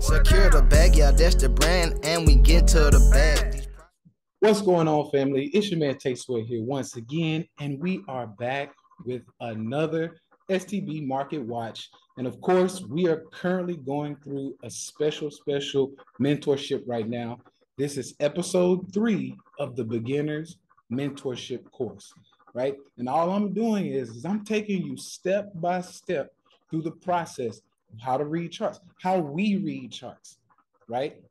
Secure the bag, yeah, that's the brand, and we get to the bag. What's going on, family? It's your man Tay Sweat here once again, and we are back with another STB Market Watch. And of course, we are currently going through a special mentorship right now. This is episode 3 of the beginner's mentorship course, right? And all I'm doing is I'm taking you step by step through the process of how to read charts, how we read charts, right?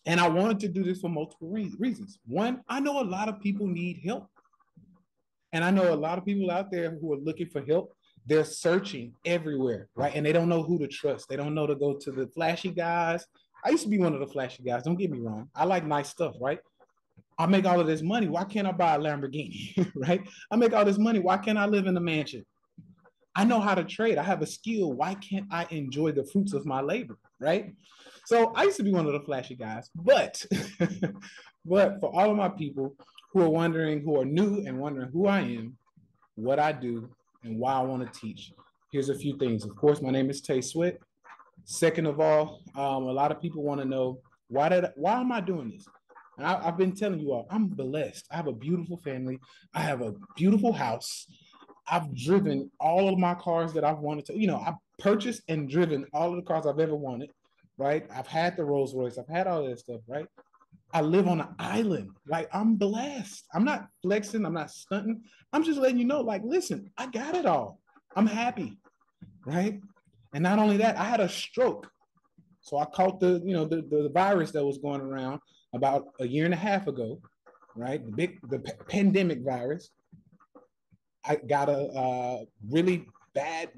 And I wanted to do this for multiple reasons. One, I know a lot of people need help. And I know a lot of people out there who are looking for help. They're searching everywhere, right? And they don't know who to trust. They don't know to go to the flashy guys. I used to be one of the flashy guys. Don't get me wrong. I like nice stuff, right? I make all of this money. Why can't I buy a Lamborghini, right? I make all this money. Why can't I live in a mansion? I know how to trade. I have a skill. Why can't I enjoy the fruits of my labor, right? So I used to be one of the flashy guys, but but for all of my people who are wondering, who are new and wondering who I am, what I do, and why I want to teach, here's a few things. Of course, my name is Tay Sweat. Second of all, a lot of people want to know why am I doing this? And I've been telling you all, I'm blessed. I have a beautiful family. I have a beautiful house. I've driven all of my cars that I've wanted to, I've purchased and driven all of the cars I've ever wanted, right? I've had the Rolls Royce. I've had all that stuff, right? I live on an island. Like, I'm blessed. I'm not flexing. I'm not stunting. I'm just letting you know, like, listen, I got it all. I'm happy, right? And not only that, I had a stroke. So I caught the virus that was going around about a year and a half ago, right? The pandemic virus. I got a really bad,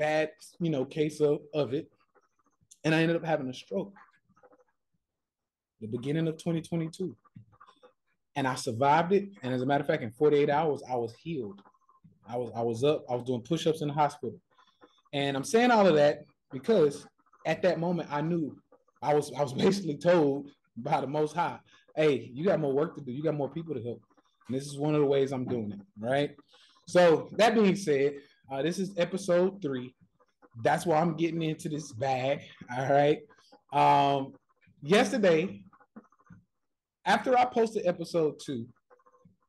case of it. And I ended up having a stroke the beginning of 2022. And I survived it. And as a matter of fact, in 48 hours, I was healed. I was up. I was doing push-ups in the hospital. And I'm saying all of that because at that moment, I knew I was basically told by the Most High, hey, you got more work to do. You got more people to help. And this is one of the ways I'm doing it, right? So that being said, this is episode 3. That's why I'm getting into this bag. All right. Yesterday, after I posted episode 2,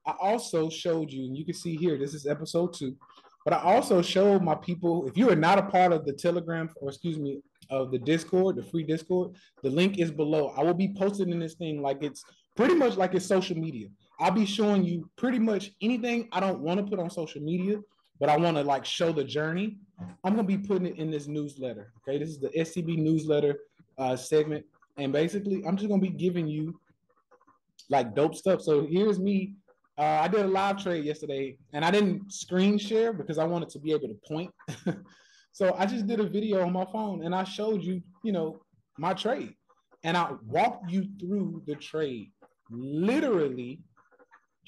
I also showed you, and you can see here, this is episode 2, but I also showed my people, if you are not a part of the Telegram, or excuse me, of the Discord, the free Discord, the link is below. I will be posting in this thing like it's pretty much like it's social media. I'll be showing you pretty much anything I don't want to put on social media, but I want to like show the journey. I'm going to be putting it in this newsletter. Okay. This is the SCB newsletter segment. And basically, I'm just going to be giving you like dope stuff. So here's me. I did a live trade yesterday and I didn't screen share because I wanted to be able to point. So I just did a video on my phone and I showed you, my trade. And I walked you through the trade. Literally,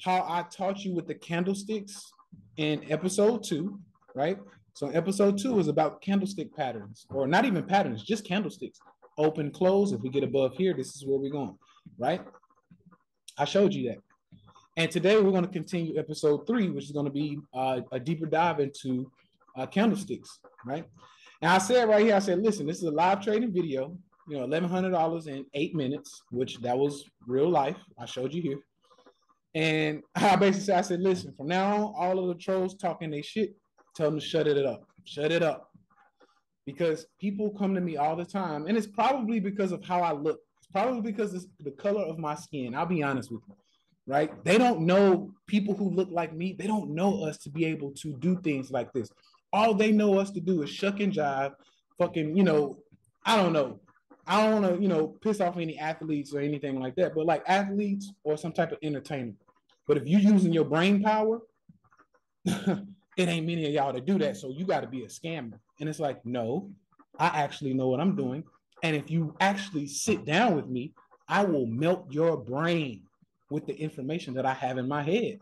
how I taught you with the candlesticks in episode 2, right? So episode 2 is about candlestick patterns, or not even patterns, just candlesticks. Open, close. If we get above here, this is where we're going, right? I showed you that. And today we're going to continue episode 3, which is going to be a deeper dive into candlesticks, right? And I said right here, I said, listen, this is a live trading video, $1,100 in 8 minutes, which that was real life. I showed you here. And I basically said, I said, listen, from now on, all of the trolls talking they shit, tell them to shut it up. Shut it up. Because people come to me all the time, and it's probably because of how I look. It's probably because it's the color of my skin. I'll be honest with you, right? They don't know people who look like me. They don't know us to be able to do things like this. All they know us to do is shuck and jive, fucking, I don't know. I don't want to, piss off any athletes or anything like that, but like athletes or some type of entertainer. But if you're using your brain power, it ain't many of y'all to do that. So you got to be a scammer. And it's like, no, I actually know what I'm doing. And if you actually sit down with me, I will melt your brain with the information that I have in my head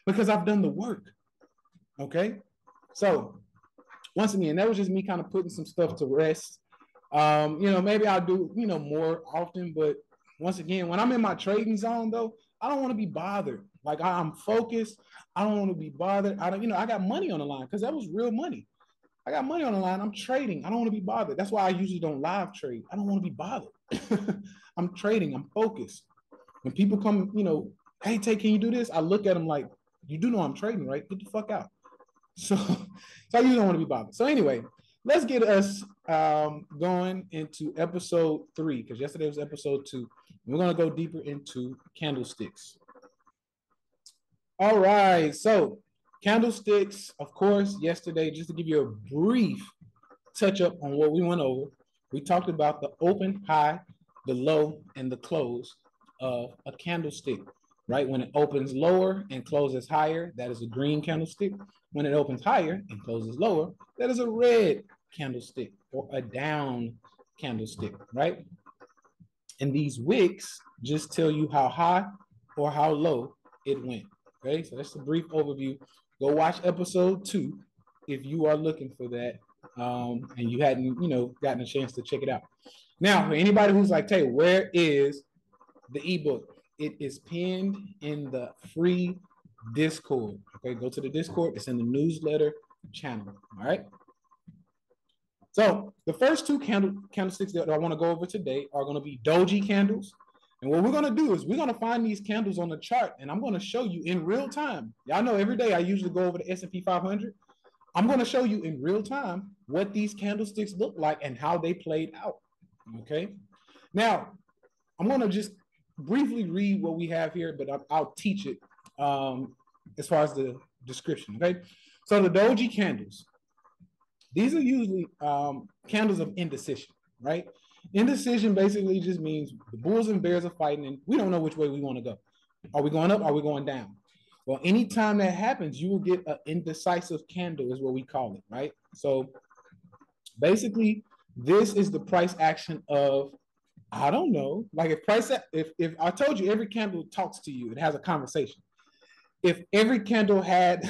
because I've done the work. Okay. So once again, that was just me kind of putting some stuff to rest. Maybe I'll do, more often, but once again, when I'm in my trading zone though, I don't want to be bothered. Like I'm focused. I don't want to be bothered. I got money on the line because that was real money. I got money on the line. I'm trading. I don't want to be bothered. That's why I usually don't live trade. I don't want to be bothered. I'm trading. I'm focused. When people come, hey, Tay, can you do this? I look at them like, you do know I'm trading, right? Get the fuck out. So I usually don't want to be bothered. So anyway, let's get us going into episode 3, because yesterday was episode 2. We're going to go deeper into candlesticks. All right. So candlesticks, of course, yesterday, just to give you a brief touch up on what we went over, we talked about the open, high, the low, and the close of a candlestick, right? When it opens lower and closes higher, that is a green candlestick. When it opens higher and closes lower, that is a red candlestick or a down candlestick, right? And these wicks just tell you how high or how low it went. Okay, so that's a brief overview. Go watch episode 2 if you are looking for that, and you hadn't, gotten a chance to check it out. Now, for anybody who's like, "Tay, where is the ebook?" It is pinned in the free Discord. Okay, go to the Discord. It's in the newsletter channel. All right. So the first 2 candlesticks that I want to go over today are going to be doji candles. And what we're going to do is we're going to find these candles on the chart, and I'm going to show you in real time. Y'all know every day I usually go over the S&P 500. I'm going to show you in real time what these candlesticks look like and how they played out. Okay. Now, I'm going to just briefly read what we have here, but I'll teach it as far as the description. Okay. So the doji candles. These are usually candles of indecision, right? Indecision basically just means the bulls and bears are fighting and we don't know which way we want to go. Are we going up? Are we going down? Well, anytime that happens, you will get an indecisive candle is what we call it, right? So basically, this is the price action of, I don't know, like if I told you every candle talks to you, it has a conversation. If every candle had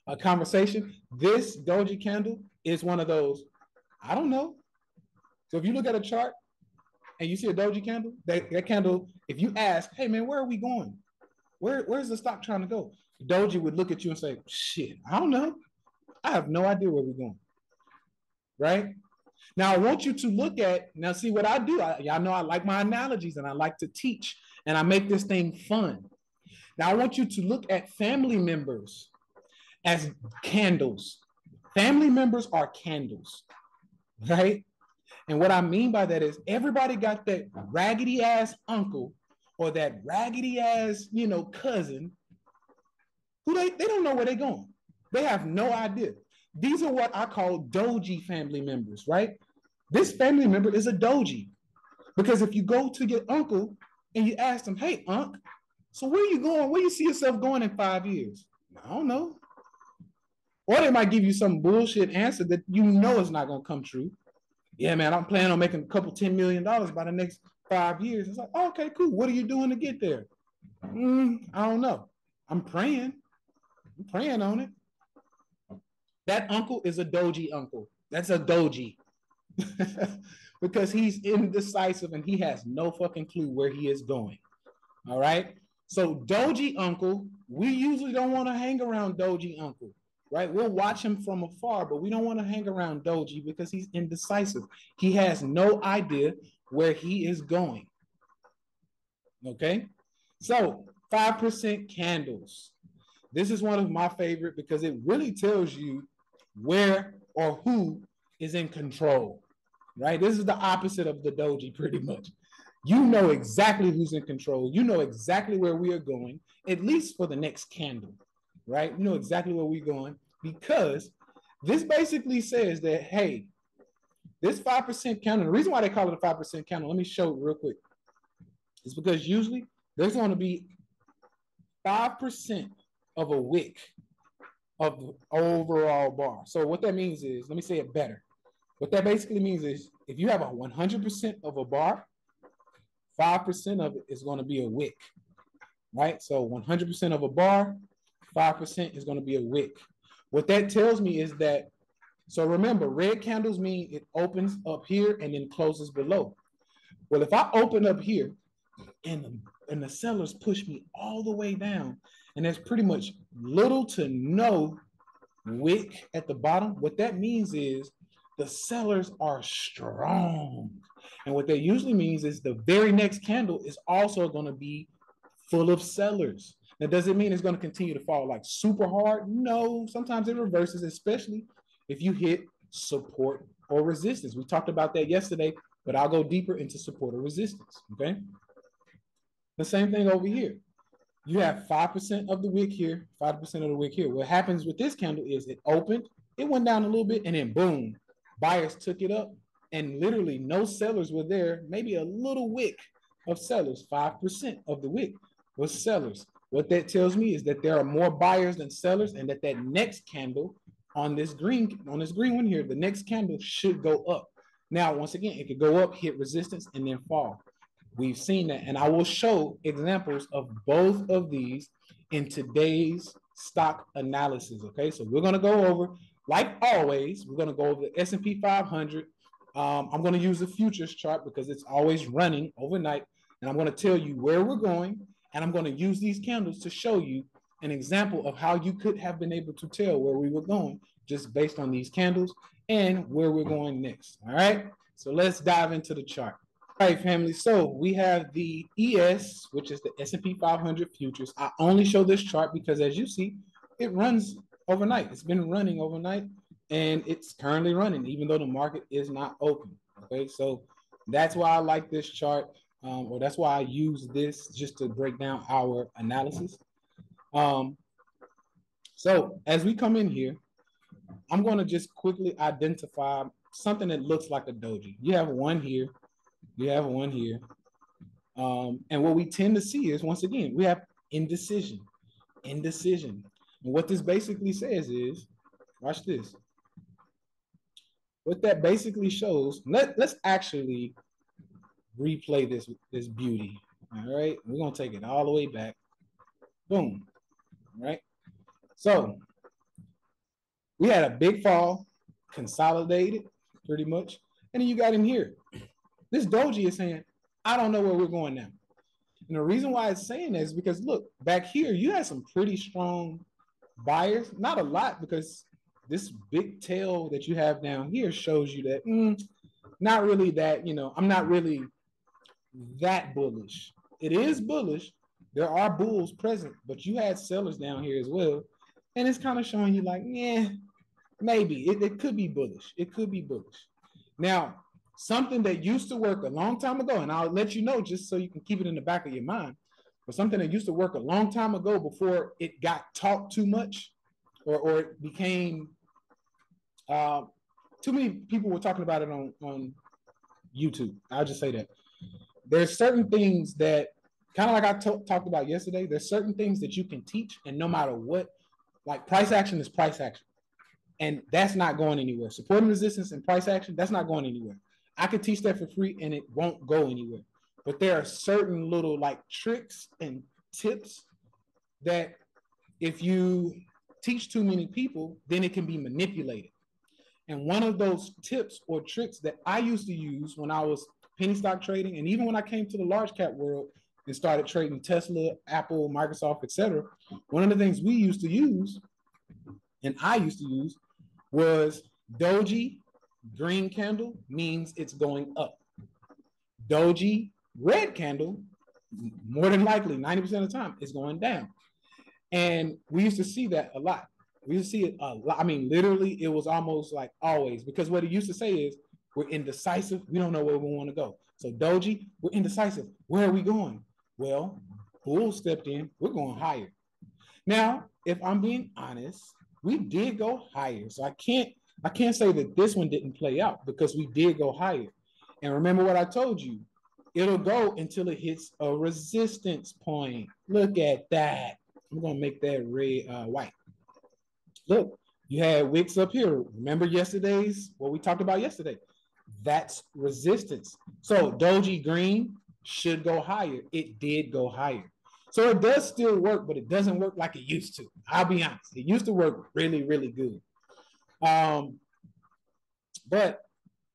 a conversation, this doji candle is one of those, I don't know. So if you look at a chart and you see a doji candle, that candle, if you ask, hey man, where are we going? Where's the stock trying to go? Doji would look at you and say, shit, I don't know. I have no idea where we're going. Right? Now, I want you to look at, now see what I do. Y'all know I like my analogies and I like to teach and I make this thing fun. Now, I want you to look at family members as candles. Family members are candles, right? And what I mean by that is everybody got that raggedy ass uncle or that raggedy ass, cousin who they don't know where they're going. They have no idea. These are what I call doji family members, right? This family member is a doji because if you go to your uncle and you ask them, hey, unc, so where are you going? Where do you see yourself going in 5 years? I don't know. Or they might give you some bullshit answer that you know is not going to come true. Yeah, man, I'm planning on making a couple $10 million by the next 5 years. It's like, oh, okay, cool. What are you doing to get there? I don't know. I'm praying. I'm praying on it. That uncle is a doji uncle. That's a doji. Because he's indecisive and he has no fucking clue where he is going. All right. So doji uncle, we usually don't want to hang around doji uncle, right? We'll watch him from afar, but we don't want to hang around doji because he's indecisive. He has no idea where he is going. Okay. So 5% candles. This is one of my favorite because it really tells you where or who is in control, right? This is the opposite of the doji pretty much. You know exactly who's in control. You know exactly where we are going, at least for the next candle, right? You know exactly where we're going because this basically says that, hey, this 5% candle, the reason why they call it a 5% candle, let me show it real quick. It's because usually there's going to be 5% of a wick of the overall bar. So what that means is, let me say it better. What that basically means is if you have a 100% of a bar, 5% of it is going to be a wick, right? So 100% of a bar, 5% is going to be a wick. What that tells me is that, so remember, red candles mean it opens up here and then closes below. Well, if I open up here and the sellers push me all the way down, and there's pretty much little to no wick at the bottom, what that means is the sellers are strong. And what that usually means is the very next candle is also going to be full of sellers. Now, does it mean it's going to continue to fall like super hard? No, sometimes it reverses, especially if you hit support or resistance. We talked about that yesterday, but I'll go deeper into support or resistance. Okay. The same thing over here. You have 5% of the wick here, 5% of the wick here. What happens with this candle is it opened, it went down a little bit, and then boom, buyers took it up, and literally no sellers were there. Maybe a little wick of sellers, 5% of the wick was sellers. What that tells me is that there are more buyers than sellers, and that next candle on this green one here, the next candle should go up. Now, once again, it could go up, hit resistance, and then fall. We've seen that, and I will show examples of both of these in today's stock analysis. Okay, so we're going to go over, like always, we're going to go over the S&P 500. I'm going to use the futures chart because it's always running overnight, and I'm going to tell you where we're going, and I'm going to use these candles to show you an example of how you could have been able to tell where we were going just based on these candles and where we're going next. All right, so let's dive into the chart. All right, family. So we have the ES, which is the S&P 500 futures. I only show this chart because, as you see, it runs overnight. It's been running overnight, and it's currently running, even though the market is not open. Okay, so that's why I like this chart, or that's why I use this just to break down our analysis. So as we come in here, I'm going to just quickly identify something that looks like a doji. You have one here. You have one here. And what we tend to see is, once again, we have indecision. And what this basically says is, watch this. What that basically shows, let's actually replay this beauty. All right, we're going to take it all the way back. Boom. All right. So we had a big fall, consolidated pretty much. And then you got in here. This doji is saying, I don't know where we're going now. And the reason why it's saying that is because, look, back here, you had some pretty strong buyers. Not a lot, because this big tail that you have down here shows you that not really that, I'm not really that bullish. It is bullish. There are bulls present, but you had sellers down here as well. And it's kind of showing you like, yeah, maybe. It could be bullish. It could be bullish. Now, something that used to work a long time ago, and I'll let you know just so you can keep it in the back of your mind, but something that used to work a long time ago before it got talked too much, or it became too many people were talking about it on YouTube. I'll just say that. There's certain things that, kind of like I talked about yesterday, there's certain things that you can teach, and no matter what, like price action is price action. And that's not going anywhere. Support and resistance and price action, that's not going anywhere. I could teach that for free and it won't go anywhere. But there are certain little like tricks and tips that if you teach too many people, then it can be manipulated. And one of those tips or tricks that I used to use when I was penny stock trading, and even when I came to the large cap world and started trading Tesla, Apple, Microsoft, etc., one of the things we used to use, and I used to use, was doji green candle means it's going up. Doji red candle, more than likely 90% of the time, is going down. And we used to see that a lot. We used to see it a lot. I mean, literally, it was almost like always, because what it used to say is, we're indecisive. We don't know where we want to go. So doji, we're indecisive. Where are we going? Well, bull stepped in. We're going higher. Now, if I'm being honest, we did go higher. So I can't say that this one didn't play out, because we did go higher. And remember what I told you. It'll go until it hits a resistance point. Look at that. I'm going to make that red, white. Look, you had wicks up here. Remember what we talked about yesterday? That's resistance. So doji green should go higher. It did go higher. So it does still work, but it doesn't work like it used to. I'll be honest. It used to work really, really good. But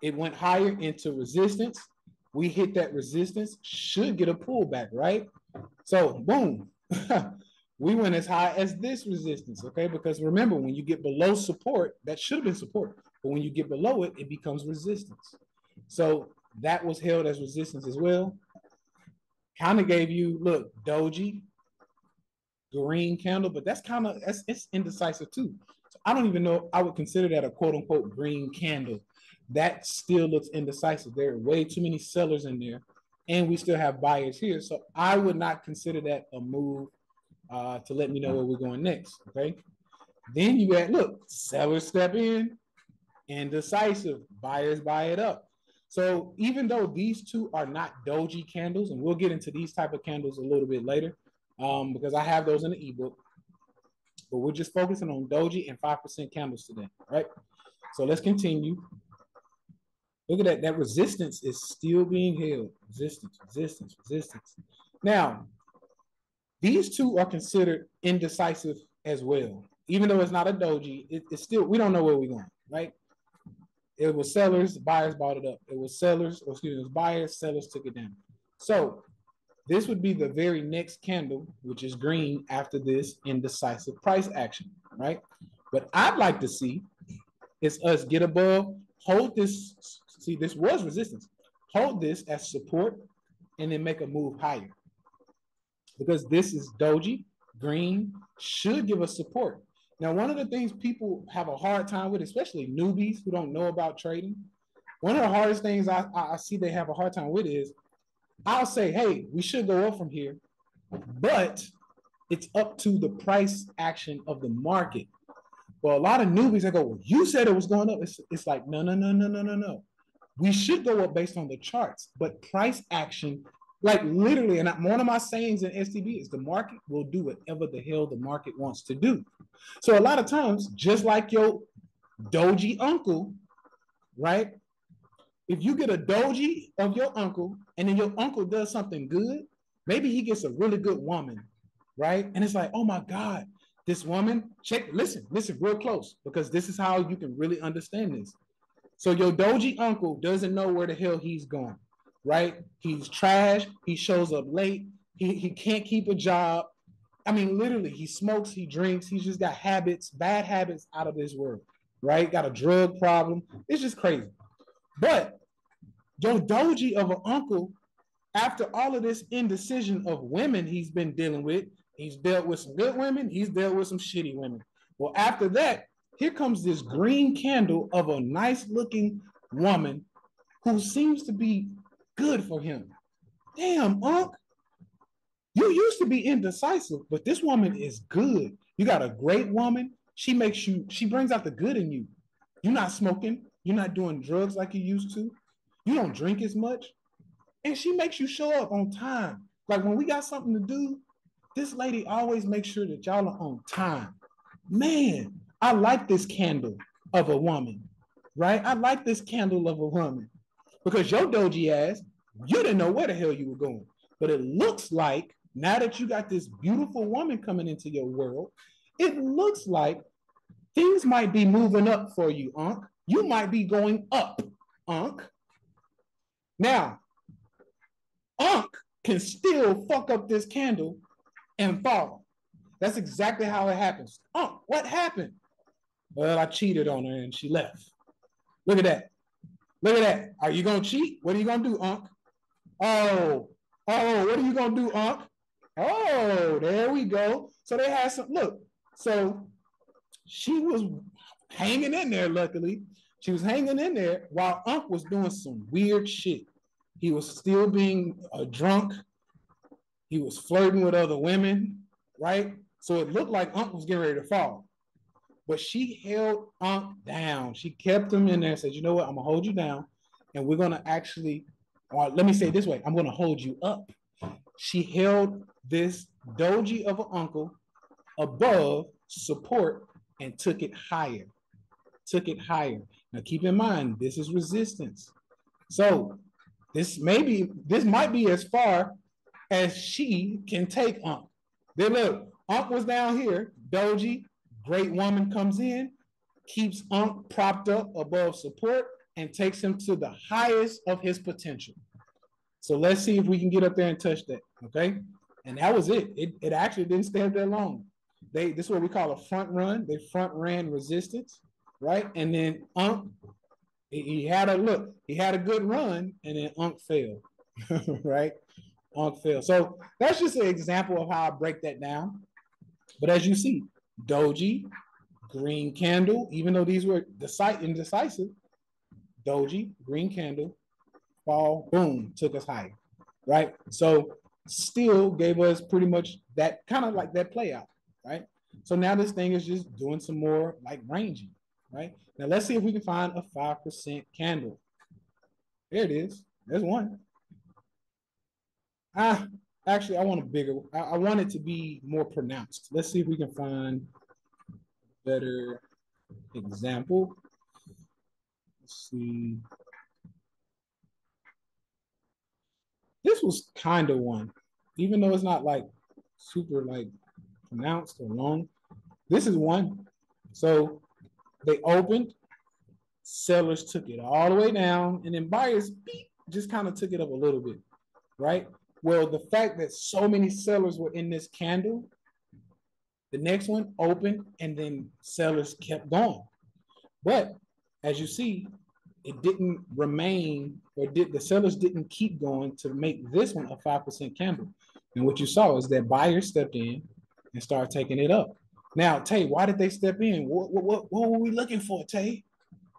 it went higher into resistance. We hit that resistance, should get a pullback, right? So boom, We went as high as this resistance, okay? Because remember, when you get below support, that should have been support. But when you get below it, it becomes resistance. So that was held as resistance as well. Kind of gave you, look, doji, green candle, but that's kind of, it's indecisive too. So I don't even know, I would consider that a quote unquote green candle. That still looks indecisive. There are way too many sellers in there, and we still have buyers here. So I would not consider that a move to let me know where we're going next. Okay. Then you got, look, sellers step in, indecisive, buyers buy it up. So even though these two are not doji candles, and we'll get into these type of candles a little bit later, because I have those in the ebook, but we're just focusing on doji and 5% candles today, right? So let's continue. Look at that. That resistance is still being held. Resistance, resistance, resistance. Now, these two are considered indecisive as well. Even though it's not a doji, it's still, we don't know where we're going, right? It was sellers, buyers bought it up. It was sellers, or excuse me, it was buyers, sellers took it down. So this would be the very next candle, which is green after this indecisive price action, right? What I'd like to see is us get above, hold this. See, this was resistance. Hold this as support and then make a move higher. Because this is doji, green, should give us support. Now, one of the things people have a hard time with, especially newbies who don't know about trading, one of the hardest things I see they have a hard time with is, I'll say, hey, we should go up from here, but it's up to the price action of the market. Well, a lot of newbies, they go, well, you said it was going up. It's like, no. We should go up based on the charts, but price action, like literally, and one of my sayings in STB is the market will do whatever the hell the market wants to do. So a lot of times, just like your doji uncle, right? If you get a doji of your uncle and then your uncle does something good, maybe he gets a really good woman, right? And it's like, oh my God, this woman, listen real close, because this is how you can really understand this. So your doji uncle doesn't know where the hell he's going, right? He's trash. He shows up late. He can't keep a job. I mean, literally, he smokes, he drinks. He's just got habits, bad habits out of this world, right? Got a drug problem. It's just crazy. But your doji of an uncle, after all of this indecision of women he's been dealing with, he's dealt with some good women, he's dealt with some shitty women. Well, after that, here comes this green candle of a nice looking woman who seems to be good for him. Damn, Unc, you used to be indecisive, but this woman is good. You got a great woman. She brings out the good in you. You're not smoking. You're not doing drugs like you used to. You don't drink as much. And she makes you show up on time. Like when we got something to do, this lady always makes sure that y'all are on time. Man, I like this candle of a woman, right? I like this candle of a woman because your doji ass, you didn't know where the hell you were going. But it looks like now that you got this beautiful woman coming into your world, it looks like things might be moving up for you, Unc. You might be going up, Unc. Now, Unc can still fuck up this candle and fall. That's exactly how it happens. Unc, what happened? Well, I cheated on her and she left. Look at that. Look at that. Are you going to cheat? What are you going to do, Unc? Oh, what are you going to do, Unc? Oh, there we go. So they had some, look, so she was hanging in there, luckily. She was hanging in there while Unc was doing some weird shit. He was still being a drunk. He was flirting with other women, right? So it looked like Unc was getting ready to fall. But she held Unc down. She kept him in there and said, you know what? I'm going to hold you down. And we're going to actually, or let me say it this way, I'm going to hold you up. She held this doji of an uncle above support and took it higher. Took it higher. Now keep in mind, this is resistance. So this might be as far as she can take Unc. Then look, Unc was down here, doji, great woman comes in, keeps Unc propped up above support and takes him to the highest of his potential. So let's see if we can get up there and touch that, okay? And that was it. It actually didn't stay up that long. This is what we call a front run. They front ran resistance, right? And then he had a look. He had a good run, and then fell, right? Fell. So that's just an example of how I break that down. But as you see, doji, green candle, even though these were indecisive, doji, green candle, fall, boom, took us higher, right? So still gave us pretty much that kind of like that play out, right? So now this thing is just doing some more like ranging, right? Now let's see if we can find a 5% candle. There it is. There's one. Actually, I want a bigger. I want it to be more pronounced. Let's see if we can find a better example. Let's see. This was kind of one, even though it's not like super like pronounced or long. This is one. So they opened, sellers took it all the way down, and then buyers just kind of took it up a little bit, right? Well, the fact that so many sellers were in this candle, the next one opened, and then sellers kept going. But as you see, it didn't remain, or the sellers didn't keep going to make this one a 5% candle. And what you saw is that buyers stepped in and started taking it up. Now, Tay, why did they step in? What were we looking for, Tay?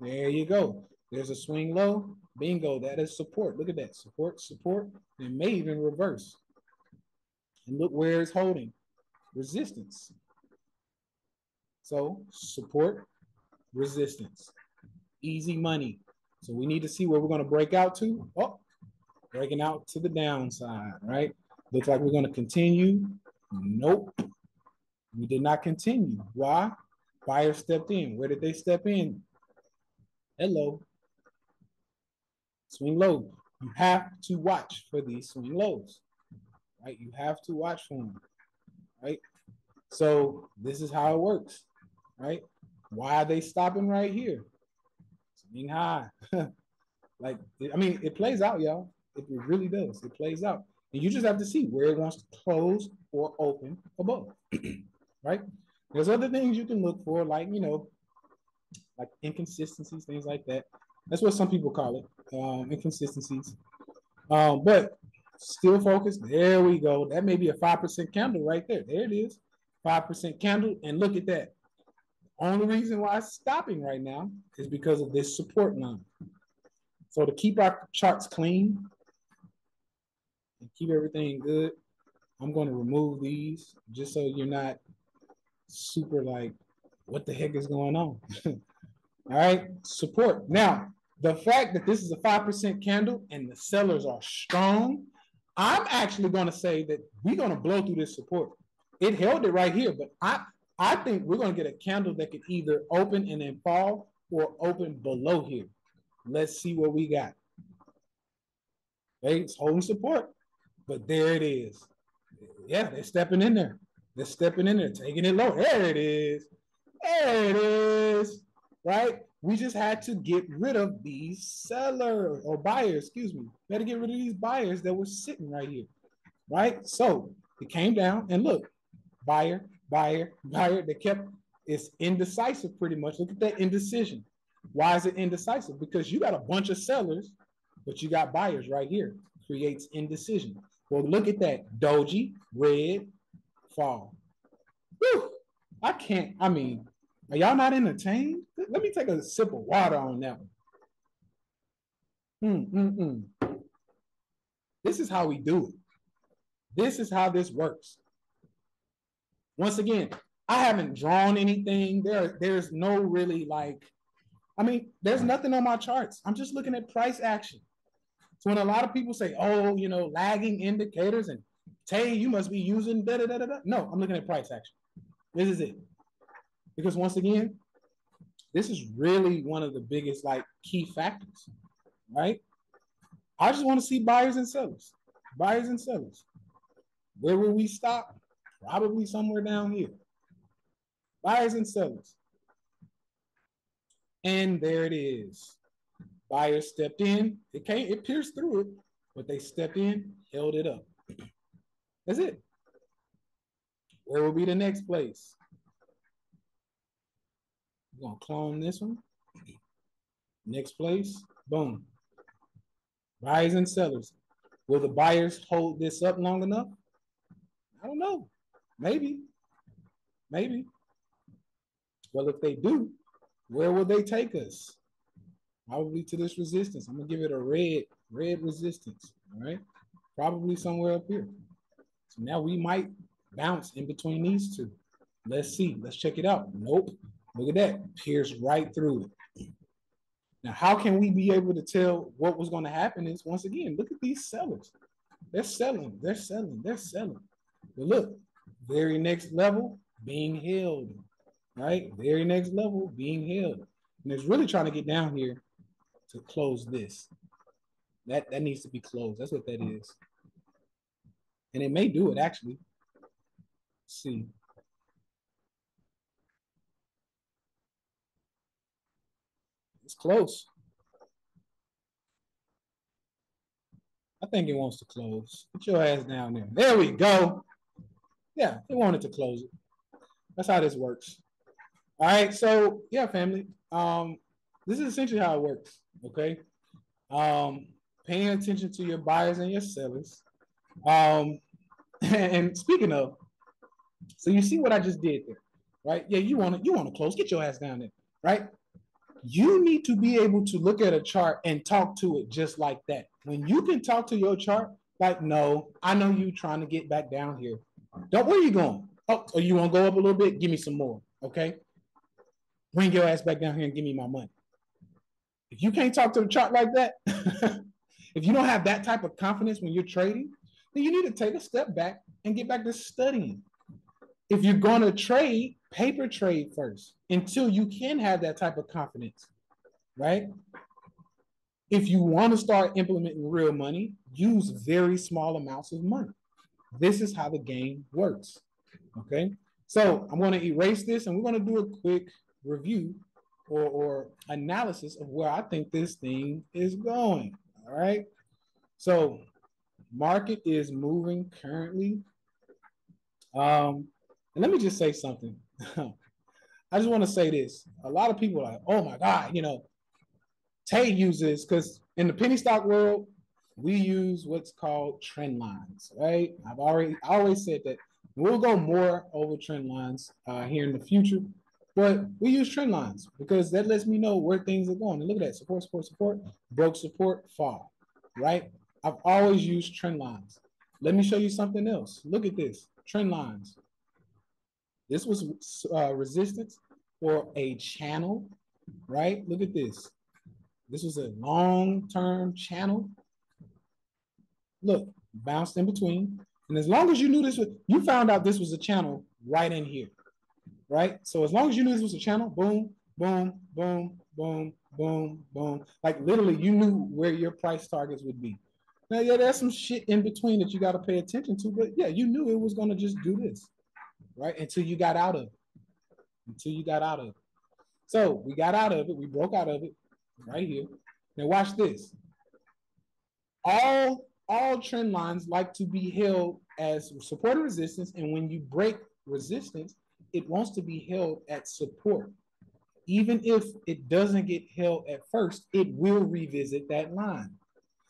There you go. There's a swing low. Bingo, that is support. Look at that. Support, support. It may even reverse. And look where it's holding. Resistance. So support, resistance. Easy money. So we need to see where we're going to break out to. Oh, breaking out to the downside, right? Looks like we're going to continue. Nope. We did not continue. Why? Buyer stepped in. Where did they step in? Hello. Swing low. You have to watch for these swing lows, right? You have to watch for them, right? So this is how it works, right? Why are they stopping right here? Swing high. Like, I mean, it plays out, y'all. It really does. It plays out. And you just have to see where it wants to close or open above, right? There's other things you can look for, like, like inconsistencies, things like that. That's what some people call it, inconsistencies. But still focused. There we go. That may be a 5% candle right there. There it is. 5% candle. And look at that. Only reason why it's stopping right now is because of this support line. So to keep our charts clean and keep everything good, I'm going to remove these just so you're not super like, what the heck is going on? All right, support. Now, the fact that this is a 5% candle and the sellers are strong, I'm actually going to say that we're going to blow through this support. It held it right here, but I think we're going to get a candle that could either open and then fall or open below here. Let's see what we got. It's holding support, but there it is. Yeah, they're stepping in there. They're stepping in there, taking it low. There it is. There it is. Right? We just had to get rid of these sellers or buyers, excuse me. We had to get rid of these buyers that were sitting right here. Right? So it came down and look, buyer, buyer, buyer. They kept, it's indecisive pretty much. Look at that indecision. Why is it indecisive? Because you got a bunch of sellers, but you got buyers right here. Creates indecision. Well, look at that. Doji, red, fall. Whew. I can't, I mean, are y'all not entertained? Let me take a sip of water on that one. This is how we do it. This is how this works. Once again, I haven't drawn anything. There's no really like, I mean, there's nothing on my charts. I'm just looking at price action. So when a lot of people say, oh, lagging indicators and Tay, you must be using da da da da. No, I'm looking at price action. This is it. Because once again, this is really one of the biggest like key factors, right? I just want to see buyers and sellers. Buyers and sellers. Where will we stop? Probably somewhere down here. Buyers and sellers. And there it is. Buyers stepped in. It pierced through it, but they stepped in, held it up. That's it. Where will be the next place? We're going to clone this one. Next place, boom. Buyers and sellers. Will the buyers hold this up long enough? I don't know. Maybe. Maybe. Well, if they do, where will they take us? Probably to this resistance. I'm going to give it a red resistance. All right. Probably somewhere up here. So now we might bounce in between these two. Let's see. Let's check it out. Nope. Look at that. Pierce right through it. Now, how can we be able to tell what was going to happen is, once again, look at these sellers. They're selling. They're selling. They're selling. But look, very next level being held. Right? Very next level being held. And it's really trying to get down here to close this. That needs to be closed. That's what that is. And it may do it, actually. Let's see. It's close. I think it wants to close. Put your ass down there. There we go. Yeah, it wanted to close it. That's how this works. All right, so yeah, family. This is essentially how it works. Okay. Paying attention to your buyers and your sellers. And speaking of, so you see what I just did there, right? Yeah, you want to close. Get your ass down there, right? You need to be able to look at a chart and talk to it just like that. When you can talk to your chart, like, no, I know you trying to get back down here. Don't, where are you going? Oh, you want to go up a little bit? Give me some more, okay? Bring your ass back down here and give me my money. If you can't talk to the chart like that, if you don't have that type of confidence when you're trading, then you need to take a step back and get back to studying. If you're going to trade, paper trade first until you can have that type of confidence, right? If you want to start implementing real money, use very small amounts of money. This is how the game works, okay? So I'm going to erase this and we're going to do a quick review or analysis of where I think this thing is going, all right? So market is moving currently. And let me just say something. I just want to say this. A lot of people are like, oh my God, Tay uses, because in the penny stock world, we use what's called trend lines, right? I always said that. We'll go more over trend lines here in the future, but we use trend lines because that lets me know where things are going. And look at that, support, support, support, broke support, fall, right? I've always used trend lines. Let me show you something else. Look at this, trend lines. This was resistance for a channel, right? Look at this. This was a long-term channel. Look, bounced in between. And as long as you knew this was, you found out this was a channel right in here, right? So as long as you knew this was a channel, boom, boom, boom, boom, boom, boom. Like literally you knew where your price targets would be. Now, yeah, there's some shit in between that you got to pay attention to, but yeah, you knew it was going to just do this, right? Until you got out of it. Until you got out of it. So we got out of it. We broke out of it right here. Now watch this. All trend lines like to be held as support and resistance. And when you break resistance, it wants to be held at support. Even if it doesn't get held at first, it will revisit that line.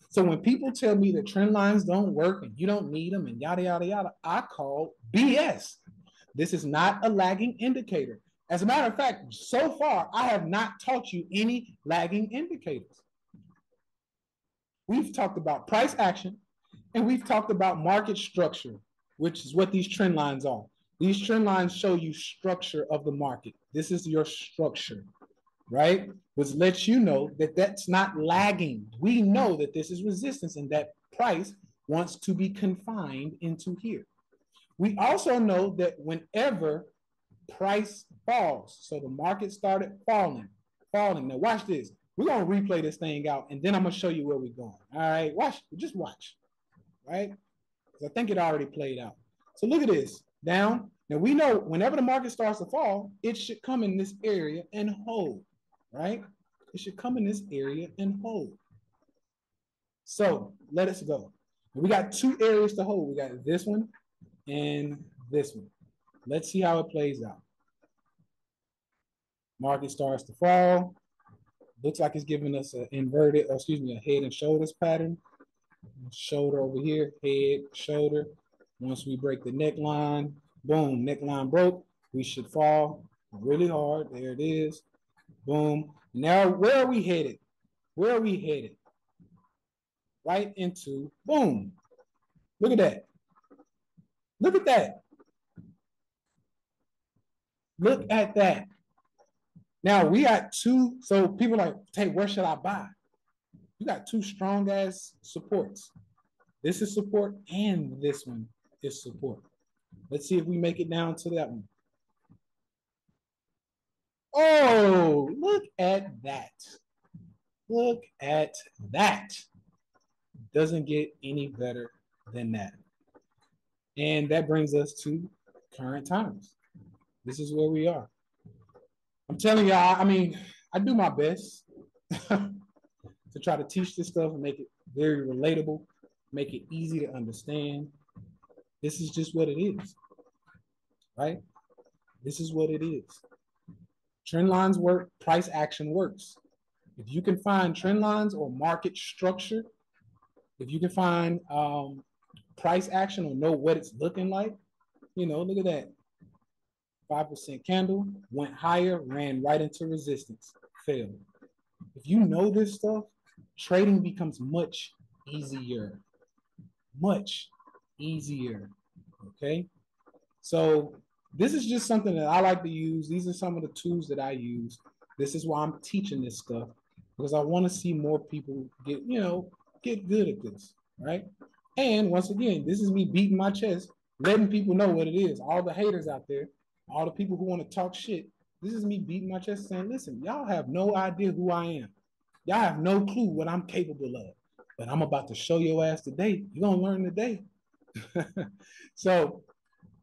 So when people tell me that trend lines don't work and you don't need them and yada, yada, yada, I call BS. This is not a lagging indicator. As a matter of fact, so far, I have not taught you any lagging indicators. We've talked about price action and we've talked about market structure, which is what these trend lines are. These trend lines show you structure of the market. This is your structure, right? Which lets you know that that's not lagging. We know that this is resistance and that price wants to be confined into here. We also know that whenever price falls, so the market started falling. Now watch this. We're going to replay this thing out and then I'm going to show you where we're going. All right, just watch, right? Because I think it already played out. So look at this, down. Now we know whenever the market starts to fall, it should come in this area and hold, right? It should come in this area and hold. So let us go. We got two areas to hold. We got this one and this one. Let's see how it plays out. Market starts to fall. Looks like it's giving us an inverted, or excuse me, a head and shoulders pattern. Shoulder over here, head, shoulder. Once we break the neckline, boom, neckline broke. We should fall really hard. There it is. Boom. Now, where are we headed? Where are we headed? Right into, boom. Look at that. Look at that. Look at that. Now we got two. So people are like, hey, where should I buy? You got two strong ass supports. This is support and this one is support. Let's see if we make it down to that one. Oh, look at that. Look at that. Doesn't get any better than that. And that brings us to current times. This is where we are. I'm telling y'all, I mean, I do my best to try to teach this stuff and make it very relatable, make it easy to understand. This is just what it is, right? This is what it is. Trend lines work, price action works. If you can find trend lines or market structure, if you can find price action or know what it's looking like, you know, look at that. 5% candle, went higher, ran right into resistance, failed. If you know this stuff, trading becomes much easier. Much easier, okay? So this is just something that I like to use. These are some of the tools that I use. This is why I'm teaching this stuff, because I want to see more people get, you know, get good at this, right? And once again, this is me beating my chest, letting people know what it is. All the haters out there, all the people who want to talk shit, this is me beating my chest saying, listen, y'all have no idea who I am. Y'all have no clue what I'm capable of. But I'm about to show your ass today. You're going to learn today. So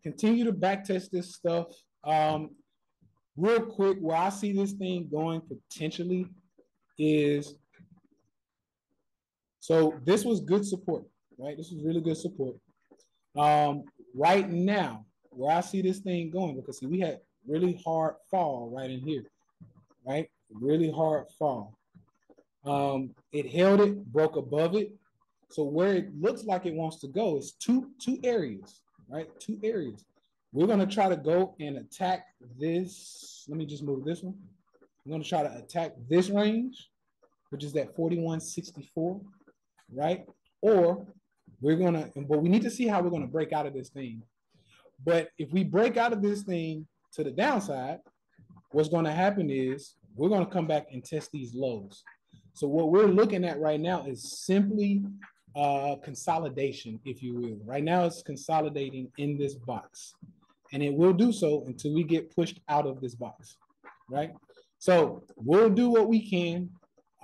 continue to backtest this stuff. Real quick, where I see this thing going potentially is, so this was good support, right? This was really good support. Right now, where I see this thing going, because see, we had really hard fall right in here, right? Really hard fall. It held it, broke above it. So where it looks like it wants to go is two areas, right? Two areas. We're going to try to go and attack this. Let me just move this one. I'm going to try to attack this range, which is that 41.64, right? Or we're going to, but we need to see how we're going to break out of this thing. But if we break out of this thing to the downside, what's going to happen is we're going to come back and test these lows. So what we're looking at right now is simply consolidation, if you will. Right now it's consolidating in this box. And it will do so until we get pushed out of this box, right? So we'll do what we can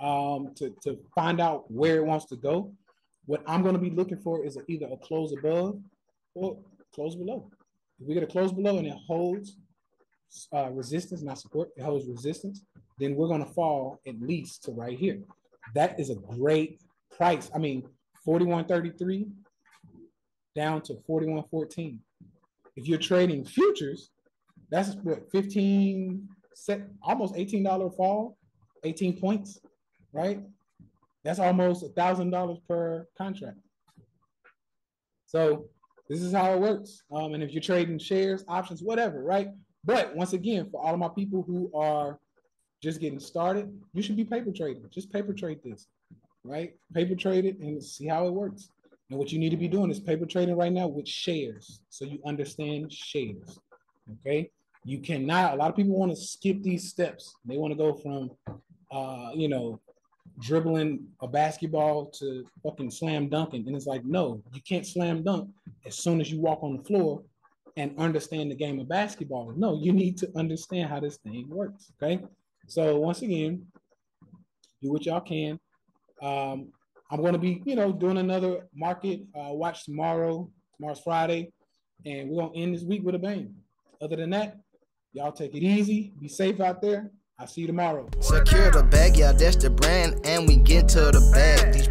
to find out where it wants to go. What I'm going to be looking for is either a close above or close below. If we get a close below and it holds resistance, not support, it holds resistance, then we're going to fall at least to right here. That is a great price. I mean, 41.33 down to 41.14. If you're trading futures, that's what, 15, almost $18 fall, 18 points, right? That's almost $1,000 per contract. So this is how it works. And if you're trading shares, options, whatever, right? But once again, for all of my people who are just getting started, you should be paper trading. Just paper trade this, right? Paper trade it and see how it works. And what you need to be doing is paper trading right now with shares. So you understand shares, okay? You cannot, a lot of people want to skip these steps. They want to go from, you know, dribbling a basketball to fucking slam dunking. And it's like, no, you can't slam dunk as soon as you walk on the floor and understand the game of basketball. No, you need to understand how this thing works, okay? So once again, do what y'all can. I'm going to be, you know, doing another market watch tomorrow. Tomorrow's Friday. And we're going to end this week with a bang. Other than that, y'all take it easy. Be safe out there. I'll see you tomorrow. Secure the bag, yeah, that's the brand, and we get to the bag. These